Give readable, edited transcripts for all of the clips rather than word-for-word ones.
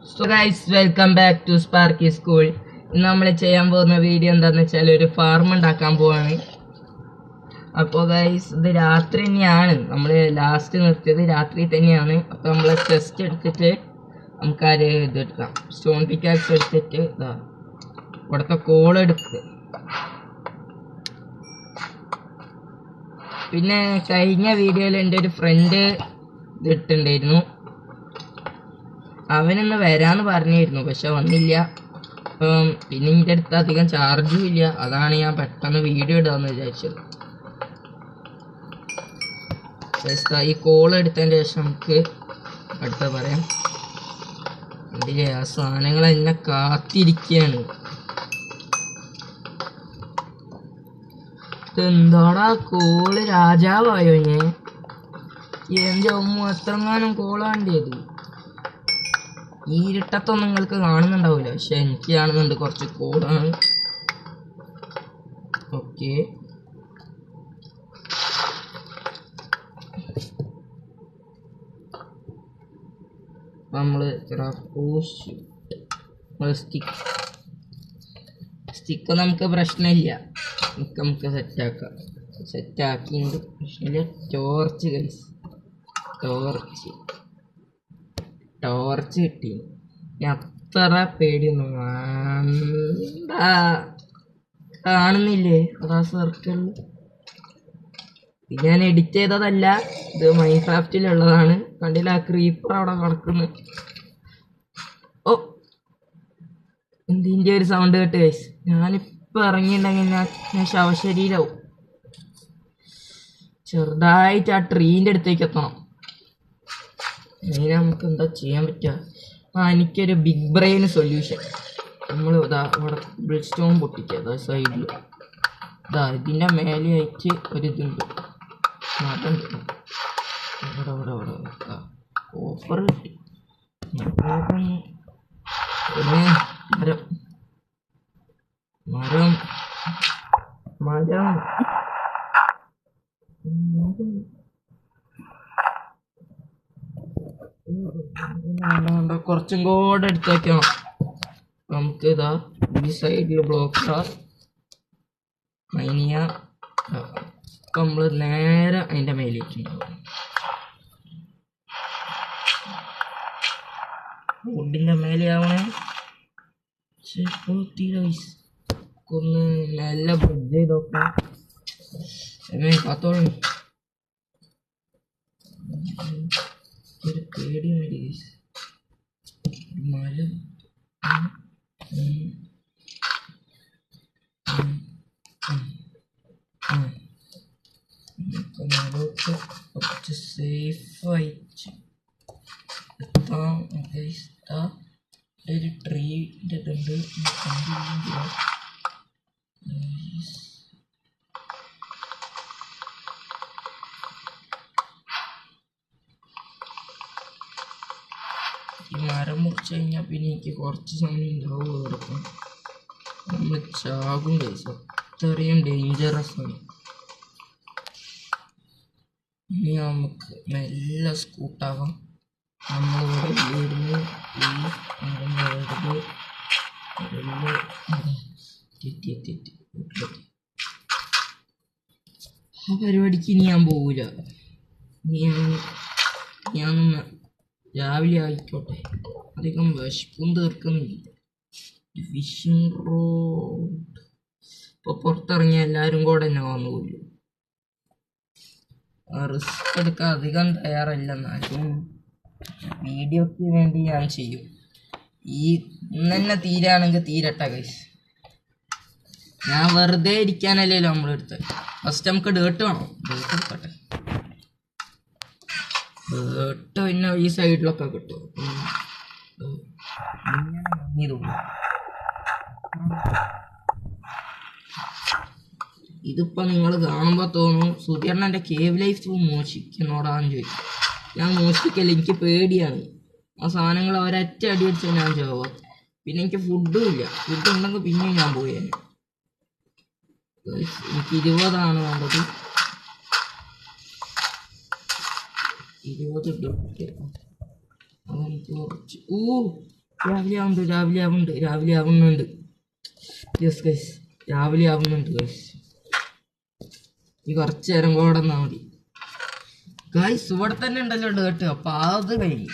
So guys, welcome back to Sparky School. ഇന്ന് നമ്മൾ ചെയ്യാൻ പോകുന്ന വീഡിയോ എന്താണെന്ന് വെച്ചാൽ ഒരു ഫാർം ഉണ്ടാക്കാൻ പോവാണ്. അപ്പോൾ ഗൈസ് ഇത് രാത്രി തന്നെയാണ്, നമ്മൾ ലാസ്റ്റ് നിർത്തിയത് രാത്രി തന്നെയാണ്. അപ്പോൾ നമ്മൾ ടെസ്റ്റ് എടുത്തിട്ട് നമുക്കാര് ഇത് എടുക്കാം, സ്റ്റോൺ പിക്കാക്സ് എടുത്തിട്ട് ഇവിടുത്തെ കോൾ എടുക്കുക. പിന്നെ കഴിഞ്ഞ വീഡിയോയിൽ എൻ്റെ ഒരു ഫ്രണ്ട് ഇത് ഇട്ടുണ്ടായിരുന്നു, അവനൊന്ന് വരാന്ന് പറഞ്ഞിരുന്നു, പക്ഷെ വന്നില്ല. പിന്നെ എൻ്റെ അടുത്ത് അധികം ചാർജും ഇല്ല, അതാണ് ഞാൻ പെട്ടെന്ന് വീഡിയോ ഇടാന്ന് വിചാരിച്ചത്. ഈ കോൾ എടുത്തതിൻ്റെ ശേഷം നമുക്ക് അടുത്ത പറയാം. എന്തില്ലേ ആ സാധനങ്ങൾ എന്നെ കാത്തിരിക്കുകയാണ്. എന്താടാ കോള് രാജാവായോ? ഞാൻ എൻ്റെ ഒമ്മ എത്രങ്ങാനും കോളാണ്ടേത്. ഈ ഇരുട്ടത്തൊന്നും നിങ്ങൾക്ക് കാണുന്നുണ്ടാവില്ല, പക്ഷെ എനിക്ക് കാണുന്നുണ്ട്. കുറച്ച് കോളാണ്. ഓക്കെ, നമ്മള് സ്റ്റിക്ക് നമുക്ക് പ്രശ്നമില്ല, നമുക്ക് സെറ്റാക്കിണ്ട് പ്രശ്നമില്ല. ടോർച്ച് ഗൈസ്, ടോർച്ച് കിട്ടി. അത്ര പേടിയൊന്നും വേണ്ട. കാണുന്നില്ലേ അതാ സർക്കിൾ? ഞാൻ എഡിറ്റ് ചെയ്തതല്ല, ഇത് മൈൻക്രാഫ്റ്റിലുള്ളതാണ്. കണ്ടില്ല ആ ക്രീപ്പർ അവിടെ കിടക്കുന്നു. ഓ, എന്തിൻ്റെ ഒരു സൗണ്ട് കേട്ട് ഗൈസ്. ഞാനിപ്പോൾ ഇറങ്ങിയിട്ടുണ്ടെങ്കിൽ ഞാൻ ശവശരീരവും. ചെറുതായിട്ട് ആ ട്രീൻ്റെ അടുത്തേക്ക് എത്തണം. അതിന് നമുക്ക് എന്താ ചെയ്യാൻ പറ്റുക? എനിക്കൊരു ബിഗ് ബ്രെയിൻ സൊല്യൂഷൻ. നമ്മൾ ഇവിടെ ബ്രിഡ് സ്റ്റോൺ പൊട്ടിക്കുക സൈഡിൽ. ഇതിൻ്റെ മേലെയായിട്ട് ഒരിതുണ്ട്, ഓഫർ കിട്ടി. മരം കുറച്ചും കൂടെ എടുത്ത് വെക്കണം. നമുക്ക് ഇതാ ഈ സൈഡിൽ ബ്ലോക്ക് മൈനിയ. അപ്പം നമ്മൾ നേരെ അതിൻ്റെ മേലേക്ക് വുഡിൻ്റെ മേലെയാവണേ. ഒന്ന് നല്ല ബ്രിഡ്ജ് ചെയ്ത് നോക്കാം. കാത്തോളൂ, ഒരു പേടി മതി. മരം മരമൊക്കെ കുറച്ച് സേഫായിട്ട് എത്താം. ഒരു ട്രീൻ്റെ ഇതുണ്ട്. ഈ മരം മുറിച്ച് കഴിഞ്ഞാൽ പിന്നെ എനിക്ക് കുറച്ച് സമയം ഉണ്ടാവും കിടക്കും. നമ്മൾ ചാകും ഗൈസ്, അത്രയും ഡേഞ്ചറസ് ആണ്. ഇനി നമുക്ക് നല്ല സ്കൂട്ടാവാം. നമ്മളിവിടെ വീടിന് ആ പരിപാടിക്ക് ഇനി ഞാൻ പോവില്ല. ഞാനൊന്ന് രാവിലെ ആയിക്കോട്ടെ, അധികം വിശപ്പും തീർക്കുന്നില്ല. ഫിഷിംഗ് റോഡ് ഇപ്പോൾ പുറത്തിറങ്ങിയ എല്ലാവരും കൂടെ തന്നെ വന്നു പോലും. റിസ്ക് എടുക്കാൻ അധികം തയ്യാറല്ല, എന്നാലും വീഡിയോക്ക് വേണ്ടി ഞാൻ ചെയ്യും. ഈ ഇന്നെ തീരാണെങ്കിൽ തീരട്ടെ ഗൈസ്. ഞാൻ വെറുതെ ഇരിക്കാനല്ലല്ലോ നമ്മളെടുത്ത്. ഫസ്റ്റ് നമുക്ക് ഡേർട്ട് വേണം, ഡേർട്ട് എടുക്കട്ടെ. ഡേർട്ട് പിന്നെ ഈ സൈഡിലൊക്കെ കിട്ടും. ഇതിപ്പോൾ നിങ്ങൾ കാണുമ്പോൾ തോന്നും സുധീർണൻ്റെ കേവ് ലൈഫ് മോഷിക്കുന്നോടാന്ന് ചോദിക്കും. ഞാൻ മോഷ്ടിക്കല്ല, എനിക്ക് പേടിയാണ്. ആ സാധനങ്ങൾ ഒരൊറ്റ അടി അടിച്ചാൽ ഞാൻ ചാവാം. പിന്നെ എനിക്ക് ഫുഡും ഇല്ല. ഫുഡ് ഉണ്ടെങ്കിൽ പിന്നെയും ഞാൻ പോയേനെ. എനിക്ക് 20 വേണ്ടത്. 20 ഡോട്ട്. അതെനിക്ക് കുറച്ച് രാവിലെ ആവുന്നുണ്ട്. യെസ് ഗൈസ്, രാവിലെ ആവുന്നുണ്ട് ഗൈസ്. ഈ കുറച്ച് നേരം കൂടെ വന്നാൽ മതി ഗൈസ്. ഇവിടെ തന്നെ ഉണ്ടല്ലോ ഡേർട്ട്. അപ്പം അത് കഴിഞ്ഞു.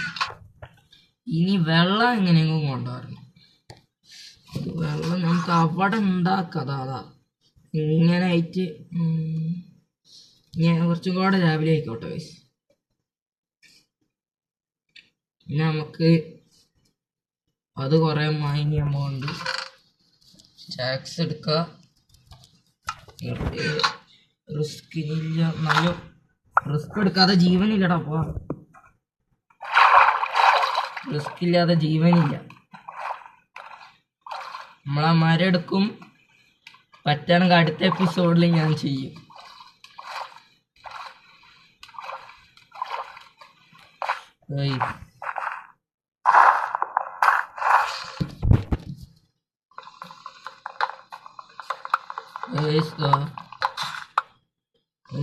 ഇനി വെള്ളം എങ്ങനെയെങ്കിലും കൊണ്ടുവരണം. വെള്ളം നമുക്ക് അവിടെ ഉണ്ടാക്കാം. അതാ ഇങ്ങനെ ആയിട്ട് ഞാൻ കുറച്ചും കൂടെ രാവിലെ ആയിക്കോട്ടെ ഗൈസ്. പിന്നെ നമുക്ക് അത് കുറേ മൈനി എമൗണ്ട് ടാക്സ് എടുക്കുക. റിസ്ക് ഇല്ല, നല്ല റിസ്ക് എടുക്കാതെ ജീവനില്ലടാ. അപ്പൊ റിസ്ക് ഇല്ലാതെ ജീവനില്ല. നമ്മളാ മരം എടുക്കും. പറ്റുകയാണെങ്കിൽ അടുത്ത എപ്പിസോഡിൽ ഞാൻ ചെയ്യും.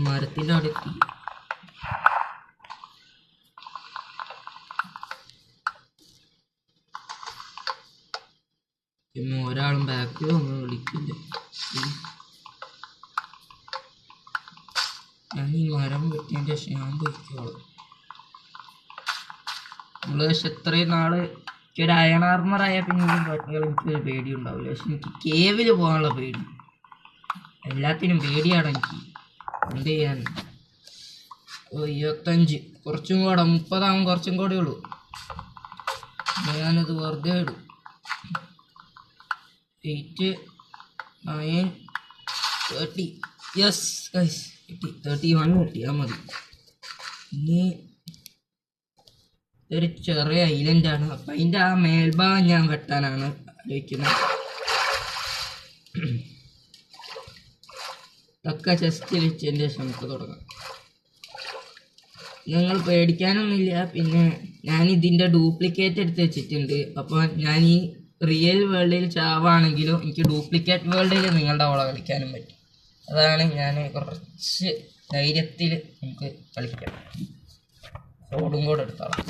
മരത്തിൻ്റെ അവിടെ എത്തി. പിന്നെ ഒരാളും ബാക്കിൽ വന്ന് വിളിക്കില്ല. ഞാൻ ഈ മരം വെട്ടിയതിൻ്റെ ശേഷം ഞാൻ പോയിക്കോളും. നമ്മള് പക്ഷെ ഇത്രയും നാള് എനിക്കൊരു അയൺ ആർമറായ പിന്നെയും പട്ടികൾ എനിക്കൊരു പേടി ഉണ്ടാവില്ല. പക്ഷെ എനിക്ക് കേവിൽ പോകാനുള്ള പേടി. എല്ലാത്തിനും പേടിയാണ് എനിക്ക്. എന്ത് ചെയ്യാൻ? 25 കുറച്ചും കൂടെ 30 ആവും. കുറച്ചും കൂടെ ഉള്ളൂ. ഞാനത് വെറുതെ ഇടും. 8 9 30. യെസ് ഗൈസ്, 31 കിട്ടിയാൽ മതി. ഇനി ഒരു ചെറിയ ഐലൻഡാണ്. അപ്പം അതിൻ്റെ ആ മേൽഭാഗം ഞാൻ വെട്ടാനാണ് ആലോചിക്കുന്നത്. ഇതൊക്കെ ചെസ്റ്റിൽ വെച്ചതിൻ്റെ ശേഷം നമുക്ക് തുടങ്ങാം. നിങ്ങൾ പേടിക്കാനൊന്നുമില്ല. പിന്നെ ഞാൻ ഇതിൻ്റെ ഡ്യൂപ്ലിക്കേറ്റ് എടുത്ത് വെച്ചിട്ടുണ്ട്. അപ്പോൾ ഞാൻ ഈ റിയൽ വേൾഡിൽ ചാവാണെങ്കിലും എനിക്ക് ഡ്യൂപ്ലിക്കേറ്റ് വേൾഡിൽ നിങ്ങളുടെ ഓള കളിക്കാനും പറ്റും. അതാണ് ഞാൻ കുറച്ച് ധൈര്യത്തിൽ നമുക്ക് കളിക്കാം. റോഡും കൂടെ എടുത്തോളാം.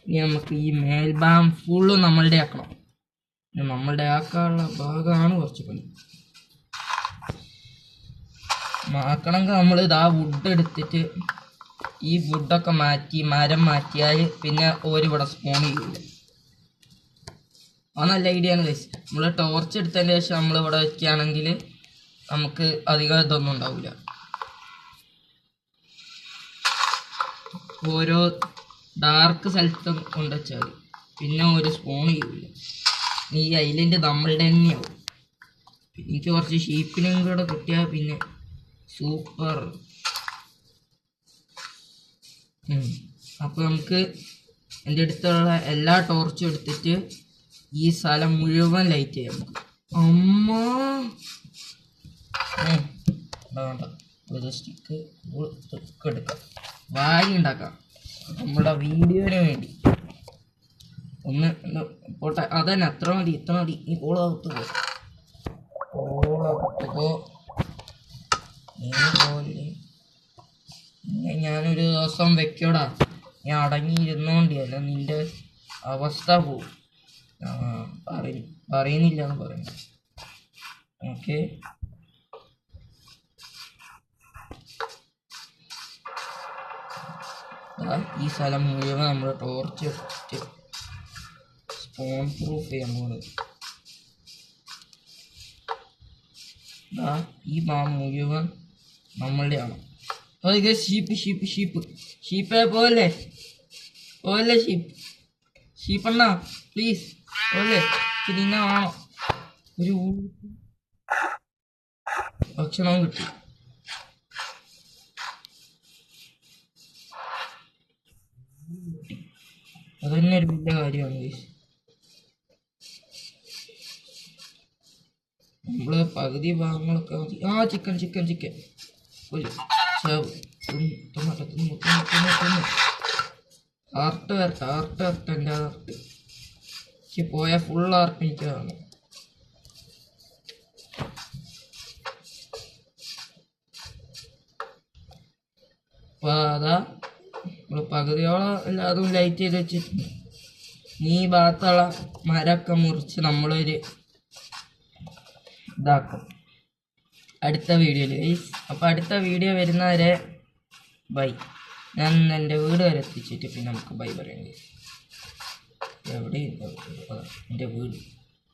ഇനി നമുക്ക് ഈ മേൽഭാഗം ഫുള്ളും നമ്മളുടെ ആക്കണം. നമ്മളുടെ ആക്കാനുള്ള ഭാഗമാണ് കുറച്ച് പണി. ആക്കണമെങ്കിൽ നമ്മൾ ഇതാ വുഡ് എടുത്തിട്ട് ഈ വുഡൊക്കെ മാറ്റി മരം മാറ്റിയാൽ പിന്നെ ഓരിവിടെ സ്പോൺ ചെയ്യില്ല. അത് നല്ല ഐഡിയ ആണ് ഗൈസ്. നമ്മൾ ടോർച്ച് എടുത്തതിന് ശേഷം നമ്മളിവിടെ വയ്ക്കുകയാണെങ്കിൽ നമുക്ക് അധികം ഇതൊന്നും ഉണ്ടാവില്ല. ഓരോ ഡാർക്ക് സ്ഥലത്തും കൊണ്ടുവച്ചാൽ മതി. പിന്നെ ഒരു സ്പോൺ ചെയ്യില്ല. ഈ ഐലൻഡ് നമ്മളുടെ തന്നെയാവും. എനിക്ക് കുറച്ച് ഷീപ്പിനും കൂടെ കിട്ടിയാൽ പിന്നെ സൂപ്പർ. അപ്പോൾ നമുക്ക് എൻ്റെ അടുത്തുള്ള എല്ലാ ടോർച്ചും എടുത്തിട്ട് ഈ സ്ഥലം മുഴുവൻ ലൈറ്റ് ചെയ്യാം. അമ്മ വേണ്ട, ഒരു സ്റ്റിക്ക് എടുക്കാം. വാരി ഉണ്ടാക്കാം നമ്മുടെ വീഡിയോന് വേണ്ടി. ഒന്ന് പോട്ടെ. അതന്നെ, അത്ര മതി, ഇത്ര മതി. ഈ കോളകത്ത് പോ. ഞാനൊരു ദിവസം വെക്കോടാ. ഞാൻ അടങ്ങിയിരുന്നോണ്ടിയല്ല, നിന്റെ അവസ്ഥ പോവും. പറയുന്നില്ല എന്ന് പറയുന്നു. ഓക്കെ, ഈ സ്ഥലം മുഴുവൻ നമ്മൾ ടോർച്ച് എടുത്തിട്ട് സ്പോൺ പ്രൂഫ് ചെയ്യാൻ പോകുന്നത്. ഈ ഭാഗം മുഴുവൻ നമ്മളുടെ ആണ്. അതൊക്കെ ഷീപ്പേ പോലെ ഷീപ്പണ്ണ പ്ലീസ് പോലെ തിന്നാ വേണം. ഒരു ഭക്ഷണവും കിട്ടി. അതന്നെ ഒരു വലിയ കാര്യമാണ് ഗൈസ്. നമ്മള് പകുതി ഭാഗങ്ങളൊക്കെ മതി. ചിക്കൻ ഒരു ആർട്ട് വരട്ടെ. എൻ്റെ ആർട്ട് എനിക്ക് പോയ ഫുൾ ആർട്ട് എനിക്ക് കാണും. അപ്പോൾ അതാ നമ്മൾ പകുതിയോളം എല്ലാതും ലൈറ്റ് ചെയ്ത് വെച്ചിട്ടുണ്ട്. ഈ ഭാഗത്തുള്ള മരമൊക്കെ മുറിച്ച് നമ്മളൊരു ഇതാക്കും അടുത്ത വീഡിയോയിൽ ഗൈസ്. അപ്പോൾ അടുത്ത വീഡിയോ വരുന്നവരെ ബൈ. ഞാൻ എൻ്റെ വീട് വരെ എത്തിച്ചിട്ട് പിന്നെ നമുക്ക് ബൈ പറയാം ഗൈസ്. എവിടെയില്ല എൻ്റെ വീട്.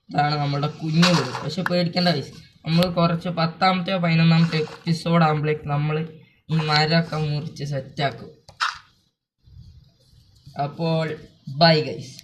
ഇതാണ് നമ്മളുടെ കുഞ്ഞു വീട്. പക്ഷെ പേടിക്കേണ്ട ഗൈസ്, നമ്മൾ കുറച്ച് 10ാമത്തെയോ 11ാമത്തെ എപ്പിസോഡ് ആകുമ്പോഴേക്ക് നമ്മൾ ഈ മരമൊക്കെ മുറിച്ച് സെറ്റാക്കും. അപ്പോൾ ബൈ ഗൈസ്.